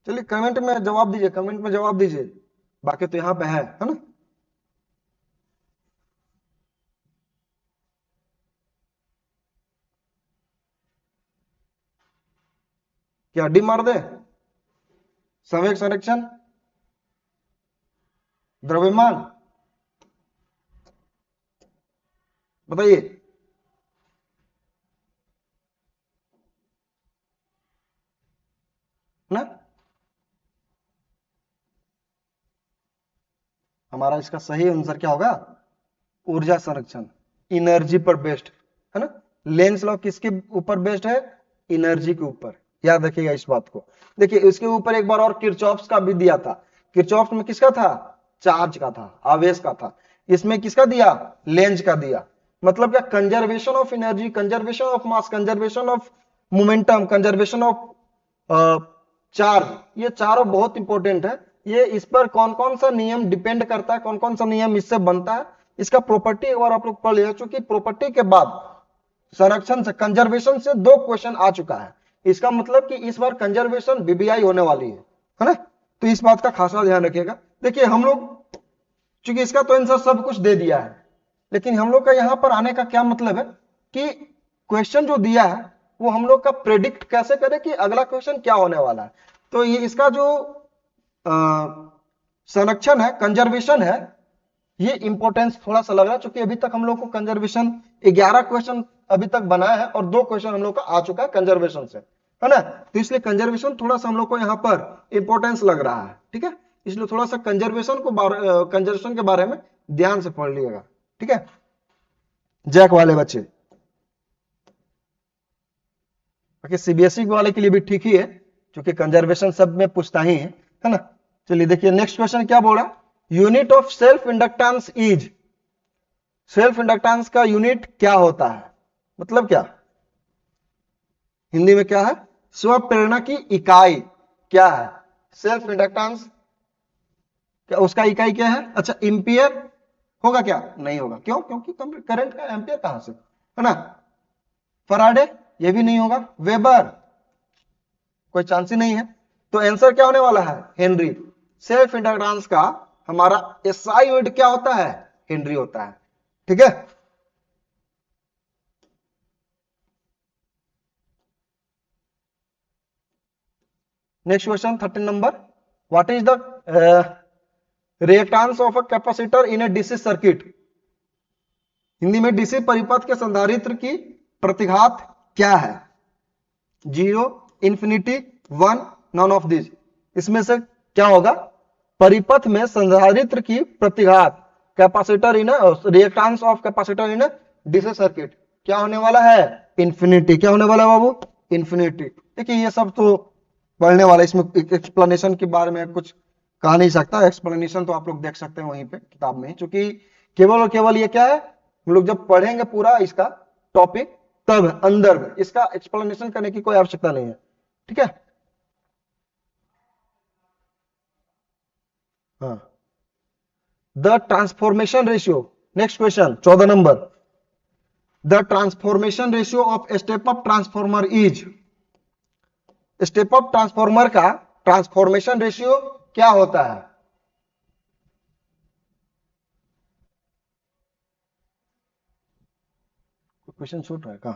चलिए कमेंट में जवाब दीजिए, कमेंट में जवाब दीजिए, बाकी तो यहां पे है ना। क्या डी मार दे, संवेग संरक्षण, द्रव्यमान, बताइए। ना हमारा इसका सही आंसर क्या होगा, ऊर्जा संरक्षण, एनर्जी पर बेस्ड, है ना। लेंस लॉ किसके ऊपर बेस्ड है, एनर्जी के ऊपर, याद रखिएगा इस बात को। देखिए इसके ऊपर एक बार और किरचॉफ्स का भी दिया था, किरचॉफ्स में किसका था, चार्ज का था, आवेश का था। इसमें किसका दिया, लेंज का दिया। मतलब क्या, conservation of energy, conservation of mass, conservation of momentum, conservation of charge, ये चारों बहुत इंपॉर्टेंट है। ये इस पर कौन कौन सा नियम डिपेंड करता है, कौन कौन सा नियम इससे बनता है, इसका प्रॉपर्टी एक बार आप लोग पढ़ लिया। चूंकि प्रॉपर्टी के बाद संरक्षण से, कंजर्वेशन से 2 क्वेश्चन आ चुका है, इसका मतलब कि इस बार कंजर्वेशन बीबीआई होने वाली है ना। तो इस बात का खासा ध्यान रखिएगा। देखिए हम लोग चूंकि इसका तो आंसर सब कुछ दे दिया है, लेकिन हम लोग का यहां पर आने का क्या मतलब है कि क्वेश्चन जो दिया है वो हम लोग का प्रेडिक्ट कैसे करें कि अगला क्वेश्चन क्या होने वाला है। तो ये इसका जो संरक्षण है, कंजर्वेशन है, ये इंपॉर्टेंस थोड़ा सा लग रहा है, क्योंकि अभी तक हम लोग को कंजर्वेशन 11 क्वेश्चन अभी तक बनाया है और 2 क्वेश्चन हम लोग का आ चुका है कंजर्वेशन से, है ना। तो इसलिए कंजर्वेशन थोड़ा सा हम लोग को यहाँ पर इंपॉर्टेंस लग रहा है, ठीक है। इसलिए थोड़ा सा कंजर्वेशन के बारे में ध्यान से पढ़ लिएगा, ठीक है, जैक वाले बच्चे। बाकी सीबीएसई वाले के लिए भी ठीक ही है, क्योंकि कंजर्वेशन सब में पूछता ही है ना। चलिए देखिए नेक्स्ट क्वेश्चन क्या बोल रहा है, unit of self inductance is, self inductance का यूनिट क्या होता है, मतलब क्या, हिंदी में क्या है, स्व प्रेरणा की इकाई क्या है, सेल्फ इंडक्टेंस क्या, उसका इकाई क्या है। अच्छा एम्पियर होगा क्या, नहीं होगा, क्यों, क्योंकि करंट का एम्पियर कहां से, है ना। फराडे, ये भी नहीं होगा। वेबर, कोई चांस ही नहीं है। तो आंसर क्या होने वाला है, हेनरी। सेल्फ इंडक्टेंस का हमारा एसआई यूनिट क्या होता है, हेनरी होता है, ठीक है। Next question 13 number, what is the reactance of a capacitor in A DC circuit. Hindi में डीसी परिपथ के संधारित्र की प्रतिघात क्या है, 0, इंफिनिटी, 1, नॉन ऑफ दिस। इसमें से क्या होगा, परिपथ में संधारित्र की प्रतिघात, capacitor in reactance of capacitor in DC circuit क्या होने वाला है, इंफिनिटी। क्या होने वाला है बाबू, इंफिनिटी। देखिए ये सब तो पढ़ने वाला, इसमें एक्सप्लेनेशन के बारे में कुछ कहा नहीं सकता, एक्सप्लेनेशन तो आप लोग देख सकते हैं वहीं पे किताब में, क्योंकि केवल और केवल ये क्या है, हम लोग जब पढ़ेंगे पूरा इसका टॉपिक तब अंदर में इसका एक्सप्लेनेशन करने की कोई आवश्यकता नहीं है, ठीक है। हाँ, the transformation ratio, next question 14 number, the transformation ratio of step up transformer is, step up transformer का ट्रांसफॉर्मेशन रेशियो क्या होता है। क्वेश्चन छूट रहा है कहां,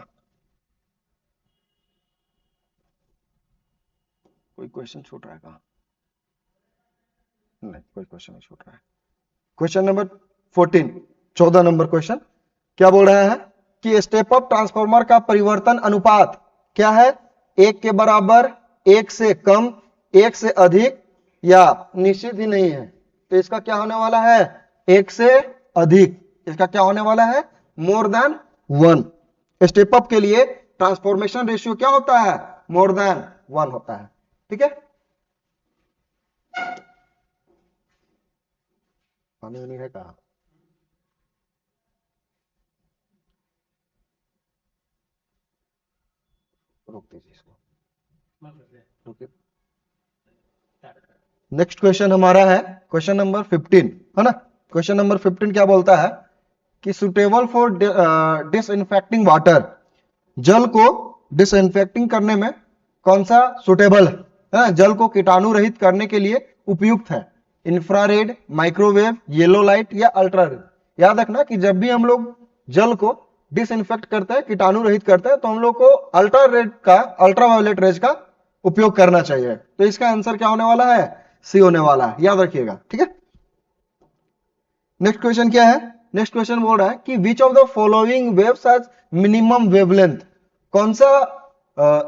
कोई क्वेश्चन छूट रहा है कहां, नहीं कोई क्वेश्चन नहीं छूट रहा है। क्वेश्चन नंबर 14, 14 नंबर क्वेश्चन क्या बोल रहा है कि स्टेप अप ट्रांसफॉर्मर का परिवर्तन अनुपात क्या है, 1 के बराबर, 1 से कम, 1 से अधिक, या निश्चित ही नहीं है। तो इसका क्या होने वाला है, 1 से अधिक। इसका क्या होने वाला है, मोर देन 1। स्टेप अप के लिए ट्रांसफॉर्मेशन रेशियो क्या होता है, मोर देन 1 होता है, ठीक है। पानी नहीं है कहा, रोक दीजिए इसको, रुकिए। नेक्स्ट क्वेश्चन हमारा है क्वेश्चन नंबर 15, है ना। क्वेश्चन नंबर 15 क्या बोलता है कि सुटेबल फॉर डिसइंफेक्टिंग वाटर, जल को डिसइंफेक्टिंग करने में कौन सा सुटेबल है, जल को कीटाणु रहित करने के लिए उपयुक्त है, इंफ्रारेड, माइक्रोवेव, येलो लाइट या अल्ट्रारेड। याद रखना कि जब भी हम लोग जल को डिसइंफेक्ट करते हैं, कीटाणु रहित करते हैं, तो हम लोग को अल्ट्रारेड का, अल्ट्रावायोलेट रेज का उपयोग करना चाहिए। तो इसका आंसर क्या होने वाला है, सी होने वाला है, याद रखिएगा, ठीक है। नेक्स्ट क्वेश्चन क्या है, नेक्स्ट क्वेश्चन बोल रहा है कि which of the following waves has minimum wavelength, कौन सा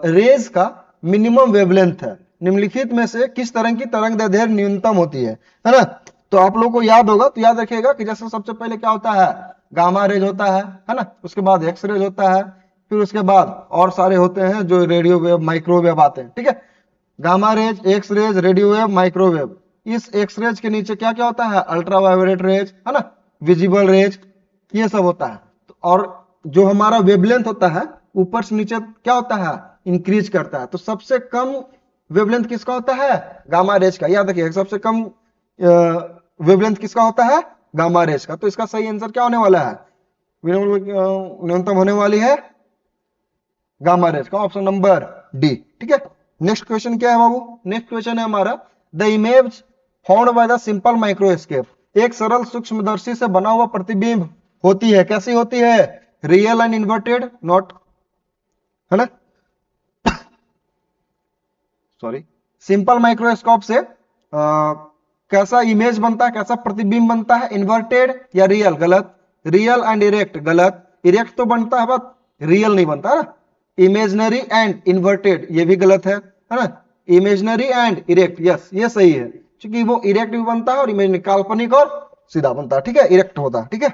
रेज का मिनिमम वेवलेंथ है, निम्नलिखित में से किस तरह की तरंग दैर्ध्य न्यूनतम होती है ना। तो आप लोगों को याद होगा, तो याद रखिएगा कि जैसे सबसे पहले क्या होता है, गामा रेज होता है ना, उसके बाद एक्स रेज होता है, फिर उसके बाद और सारे होते हैं जो रेडियो वेव, माइक्रोवेव आते हैं, ठीक है। Gamma rays, X rays, radio wave, microwave. इस एक्स रेज के नीचे क्या क्या होता है, अल्ट्रावायोलेट रेज, है ना, विजिबल रेज, ये सब होता है। तो और जो हमारा वेवलेंथ होता है ऊपर से नीचे क्या होता है, इंक्रीज करता है। तो सबसे कम वेवलेंथ किसका होता है, गामा रेज का। याद रखिए सबसे कम वेवलेंथ किसका होता है, गामा रेज का। तो इसका सही आंसर क्या होने वाला है, न्यूनतम होने वाली है गामा रेज का, ऑप्शन नंबर डी। ठीक है, नेक्स्ट क्वेश्चन क्या है बाबू, नेक्स्ट क्वेश्चन है हमारा, the image found by the simple microscope. एक सरल सूक्ष्मदर्शी से बना हुआ प्रतिबिंब होती है, कैसी होती है, रियल एंड इन्वर्टेड, नॉट, है ना, सॉरी, सिंपल माइक्रोस्कोप से कैसा इमेज बनता है, कैसा प्रतिबिंब बनता है, इन्वर्टेड या रियल, गलत, रियल एंड इरेक्ट, गलत, इरेक्ट तो बनता है बट रियल नहीं बनता ना, इमेजनरी एंड इन्वर्टेड ये भी गलत है ना, इमेजनरी एंड इरेक्ट, यस ये सही है, क्योंकि वो इरेक्ट भी बनता है और इमेजनरी, काल्पनिक और सीधा बनता है। ठीक है, इरेक्ट होता है, ठीक है,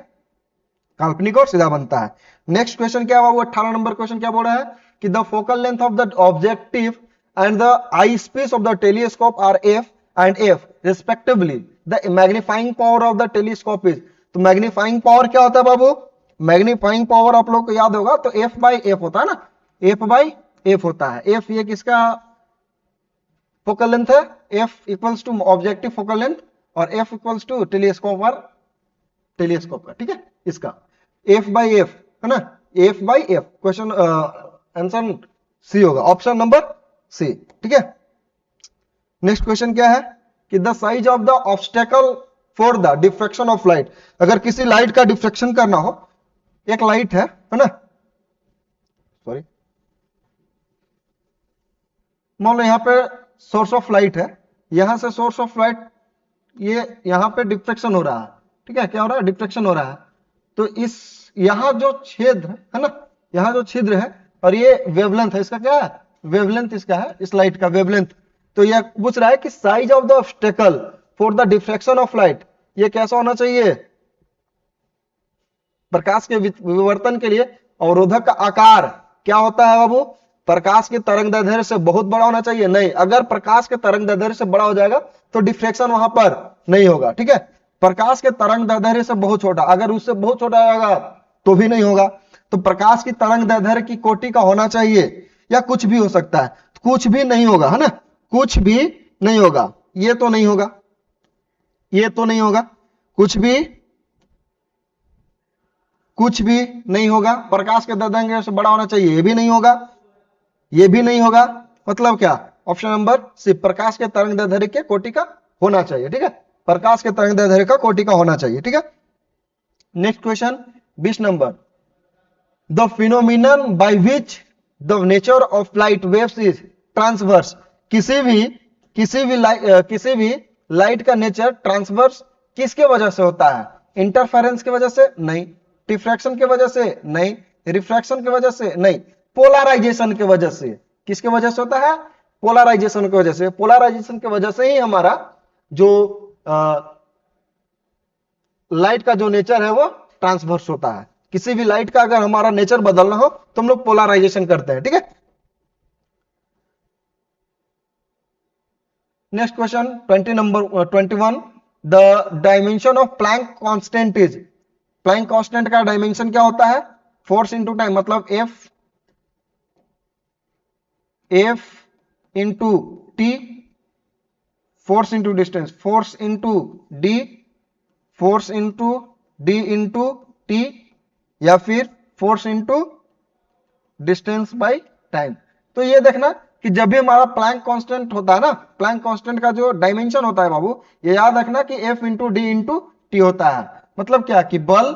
काल्पनिक और सीधा बनता है। नेक्स्ट क्वेश्चन क्या हुआ, 18 नंबर क्वेश्चन क्या बोल रहा है कि the focal length of the objective and the eye piece of the telescope are F and F respectively, the magnifying power of the telescope is. तो मैग्नीफाइंग पावर क्या होता है बाबू, मैग्नीफाइंग पावर आप लोग को याद होगा तो एफ बाई एफ होता है ना, एफ बाई एफ होता है। एफ ये किसका फोकल लेंथ है, F equals to objective focal length और एफ इक्वल्स टू टेलीस्कोप और टेलीस्कोप का। ठीक है, इसका एफ बाई एफ है ना, F by F, question answer C होगा, ऑप्शन नंबर सी। ठीक है, नेक्स्ट क्वेश्चन क्या है कि the size of the obstacle for the diffraction of light. अगर किसी लाइट का डिफ्रेक्शन करना हो, एक लाइट है ना, सॉरी, मान लो यहां पे सोर्स ऑफ लाइट है, यहां से सोर्स ऑफ लाइट ये यहां पे डिफ्रेक्शन हो रहा है। ठीक है, क्या हो रहा है, डिफ्रेक्शन हो रहा है। तो इस यहां जो छेद है ना, यहां जो छिद्र है और ये वेवलेंथ है, इसका क्या है, वेवलेंथ इसका है, इस लाइट का वेवलेंथ। तो यह पूछ रहा है कि size of the obstacle for the diffraction of light, ये कैसा होना चाहिए, प्रकाश के विवर्तन के लिए अवरोधक का आकार क्या होता है बाबू, प्रकाश की तरंग दैर्ध्य से बहुत बड़ा होना चाहिए, नहीं, अगर प्रकाश के तरंग दैर्ध्य से बड़ा हो जाएगा तो डिफ्रेक्शन वहां पर नहीं होगा। ठीक है, प्रकाश के तरंग दैर्ध्य से बहुत छोटा, अगर उससे बहुत छोटा होगा तो भी नहीं होगा। तो प्रकाश की तरंग दैर्ध्य की कोटि का होना चाहिए, या कुछ भी हो सकता है, कुछ भी नहीं होगा, है ना, कुछ भी नहीं होगा, ये तो नहीं होगा, ये तो नहीं होगा, कुछ भी नहीं होगा। प्रकाश के दैर्ध्य से बड़ा होना चाहिए, ये भी नहीं होगा, ये भी नहीं होगा, मतलब क्या, ऑप्शन नंबर सी, प्रकाश के तरंग दैर्ध्य के कोटि का होना चाहिए। ठीक है, प्रकाश के तरंग दैर्ध्य का कोटि का होना चाहिए। ठीक है, next question 20 number, the phenomenon by which the nature of light waves is transverse. किसी भी लाइट का नेचर ट्रांसवर्स किसके वजह से होता है, इंटरफेरेंस की वजह से नहीं, डिफ्रैक्शन की वजह से नहीं, रिफ्रैक्शन की वजह से नहीं, पोलराइजेशन की वजह से। किसके वजह से होता है, पोलराइजेशन की वजह से। पोलराइजेशन की वजह से ही हमारा जो लाइट का जो नेचर है वो ट्रांसवर्स होता है। किसी भी लाइट का अगर हमारा नेचर बदलना हो तो हम लोग पोलराइजेशन करते हैं। ठीक है, next question 21, the dimension of Planck constant is. Planck constant का डायमेंशन क्या होता है, फोर्स इंटू टाइम, मतलब F into T, force into distance, force into D, force into D into T, या फिर force into distance by time. तो ये देखना कि जब भी हमारा प्लैंक कांस्टेंट होता है ना, प्लैंक कांस्टेंट का जो डायमेंशन होता है बाबू, ये याद रखना कि F into D into T होता है। मतलब क्या कि बल,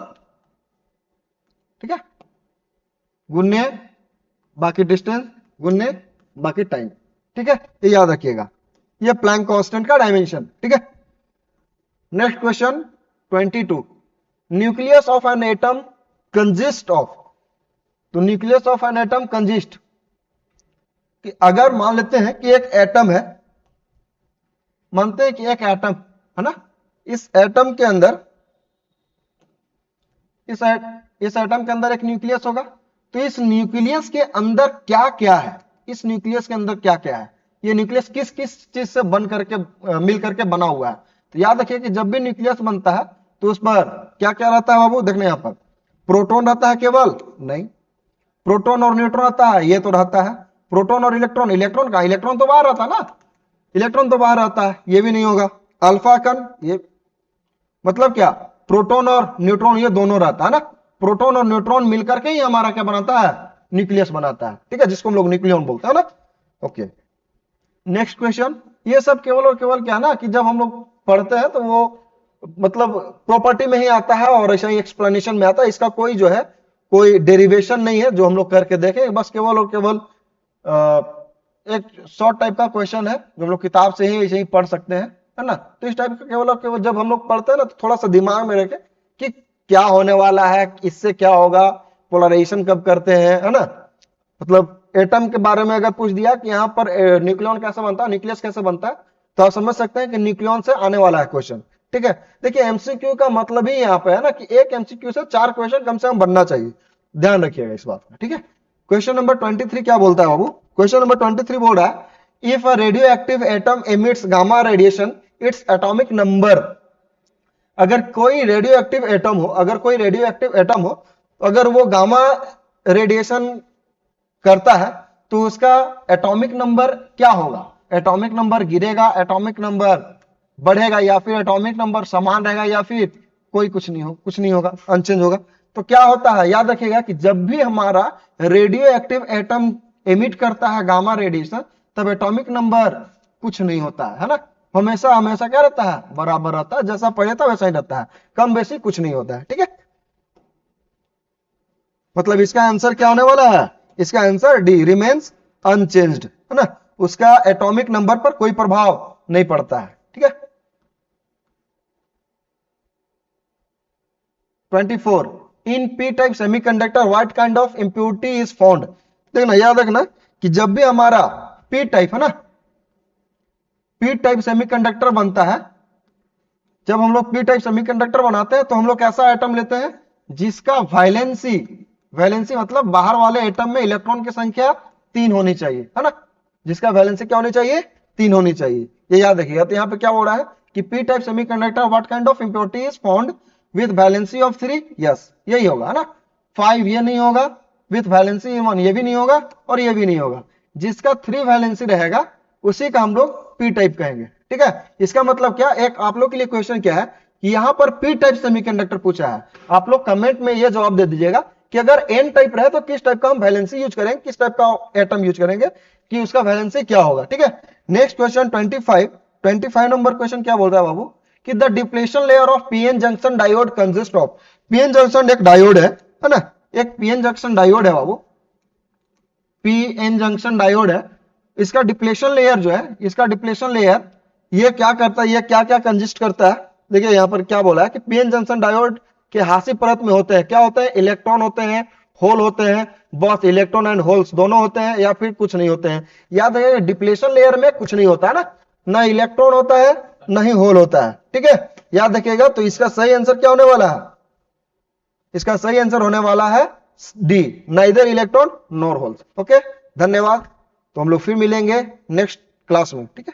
ठीक है, गुन्ने बाकी डिस्टेंस गुन्ने बाकी टाइम। ठीक है, ये याद रखिएगा, ये प्लैंक कांस्टेंट का डायमेंशन। ठीक है, next question 22, nucleus of an atom consist of. तो nucleus of an atom consist, कि अगर मान लेते हैं कि एक एटम है, मानते हैं कि एक एटम है ना, इस एटम के अंदर इस एटम के अंदर एक न्यूक्लियस होगा। तो इस न्यूक्लियस के अंदर क्या क्या है, इस न्यूक्लियस के अंदर क्या क्या है, ये न्यूक्लियस किस किस चीज से बन करके मिल करके बना हुआ है। तो याद रखिए कि जब भी न्यूक्लियस बनता है तो उस पर क्या क्या रहता है बाबू, देखने यहां पर प्रोटॉन रहता है केवल? नहीं। प्रोटॉन और न्यूट्रॉन रहता है? ये तो रहता है। प्रोटॉन और इलेक्ट्रॉन? इलेक्ट्रॉन कहां? इलेक्ट्रॉन तो बाहर रहता है ना, इलेक्ट्रॉन तो बाहर रहता है, ये भी नहीं होगा। अल्फा कण, ये मतलब क्या, प्रोटॉन और न्यूट्रॉन ये दोनों रहता है ना, प्रोटॉन और न्यूट्रॉन मिलकर के ही हमारा क्या बनाता है, न्यूक्लियस बनाता है, ठीक है, जिसको हम लोग न्यूक्लियन बोलते हैं ना। Okay, next question. ये सब केवल और केवल क्या ना कि जब हम लोग पढ़ते हैं तो वो मतलब प्रॉपर्टी में ही आता है और ऐसा ही एक्सप्लेनेशन में आता है, इसका कोई जो है कोई डेरिवेशन नहीं है जो हम लोग करके देखें, बस केवल और केवल एक शॉर्ट टाइप का क्वेश्चन है जो हम लोग किताब से ही ऐसे ही पढ़ सकते हैं, है ना। तो इस टाइप का केवल और केवल जब हम लोग पढ़ते हैं ना तो थोड़ा सा दिमाग में रखें कि क्या होने वाला है, इससे क्या होगा, पोलराइजेशन कब करते हैं, है ना। मतलब एटम के बारे में अगर पूछ दिया कि यहाँ पर न्यूक्लियन कैसे बनता है, न्यूक्लियस कैसे बनता है, तो आप समझ सकते हैं कि न्यूक्लियन से आने वाला है क्वेश्चन, ठीक है। देखिए एमसीक्यू का मतलब ही यहाँ पे है ना कि एक एमसीक्यू से 4 क्वेश्चन कम से कम बनना चाहिए, ध्यान रखिएगा इस बात का, ठीक है। क्वेश्चन नंबर 23 क्या बोलता है बाबू? क्वेश्चन नंबर 23 बोल रहा है if a radioactive atom emits gamma radiation its atomic number. अगर कोई रेडियो एक्टिव एटम हो, अगर कोई रेडियो एक्टिव एटम हो, अगर वो गामा रेडिएशन करता है तो उसका एटॉमिक नंबर क्या होगा? एटॉमिक नंबर गिरेगा, एटॉमिक नंबर बढ़ेगा, या फिर एटॉमिक नंबर समान रहेगा, या फिर कोई कुछ नहीं होगा, अनचेंज होगा। तो क्या होता है, याद रखिएगा कि जब भी हमारा रेडियो एक्टिव एटम एमिट करता है गामा रेडिएशन, तब एटॉमिक नंबर कुछ नहीं होता है ना, हमेशा हमेशा क्या रहता है, बराबर रहता है, जैसा पढ़े था वैसा ही रहता है, कम बेसी कुछ नहीं होता है, ठीक है। मतलब इसका आंसर क्या होने वाला है? इसका आंसर डी, रिमेन्स अनचेंज्ड, है ना, उसका एटॉमिक नंबर पर कोई प्रभाव नहीं पड़ता है, ठीक है। 24 in P type semiconductor what kind of impurity is found. देखना, याद रखना कि जब भी हमारा पी टाइप है ना, पी टाइप सेमीकंडक्टर बनता है, जब हम लोग पी टाइप सेमीकंडक्टर बनाते हैं तो हम लोग कैसा एटम लेते हैं जिसका वैलेंसी, वैलेंसी मतलब बाहर वाले एटम में इलेक्ट्रॉन की संख्या 3 होनी चाहिए, है ना, जिसका वैलेंसी क्या होनी चाहिए, 3 होनी चाहिए, ये याद रखिएगा। तो यहाँ पे क्या बोल रहा है कि P type semiconductor what kind of impurity is found with valency of 3, yes यही होगा, है ना। 5 ये नहीं होगा, विथ वैलेंसी 1 ये भी नहीं होगा, और ये भी नहीं होगा, जिसका 3 वैलेंसी रहेगा उसी का हम लोग पी टाइप कहेंगे, ठीक है। इसका मतलब क्या, एक आप लोग के लिए क्वेश्चन क्या है कि यहां पर पी टाइप सेमीकंडक्टर पूछा है, आप लोग कमेंट में ये जवाब दे दीजिएगा कि अगर एन टाइप रहे तो किस टाइप का हम वैलेंसी यूज करेंगे, किस टाइप का एटम यूज करेंगे, कि उसका वैलेंसी क्या होगा, ठीक है। नेक्स्ट क्वेश्चन 25 नंबर क्वेश्चन क्या बोल रहा है बाबू कि the depletion layer of PN junction diode consist of. PN junction एक डायोड है ना, एक पीएन जंक्शन डायोड है बाबू, पीएन जंक्शन डायोड है। इसका डिप्लेशन लेयर जो है, इसका डिप्लेशन लेयर ये क्या करता है, ये क्या क्या कंजिस्ट करता है, देखिए यहां पर क्या बोला है कि पीएन जंक्शन डायोड के हासी परत में होते हैं, क्या होते हैं, इलेक्ट्रॉन होते हैं, होल होते हैं, बस इलेक्ट्रॉन एंड होल्स दोनों होते हैं, या फिर कुछ नहीं होते हैं। याद रखिए डिप्लेशन लेयर में कुछ नहीं होता है ना इलेक्ट्रॉन होता है ना ही होल होता है, ठीक है, याद रखिएगा। तो इसका सही आंसर क्या होने वाला है, इसका सही आंसर होने वाला है D, neither electron nor holes. Okay, धन्यवाद। तो हम लोग फिर मिलेंगे नेक्स्ट क्लास में, ठीक है।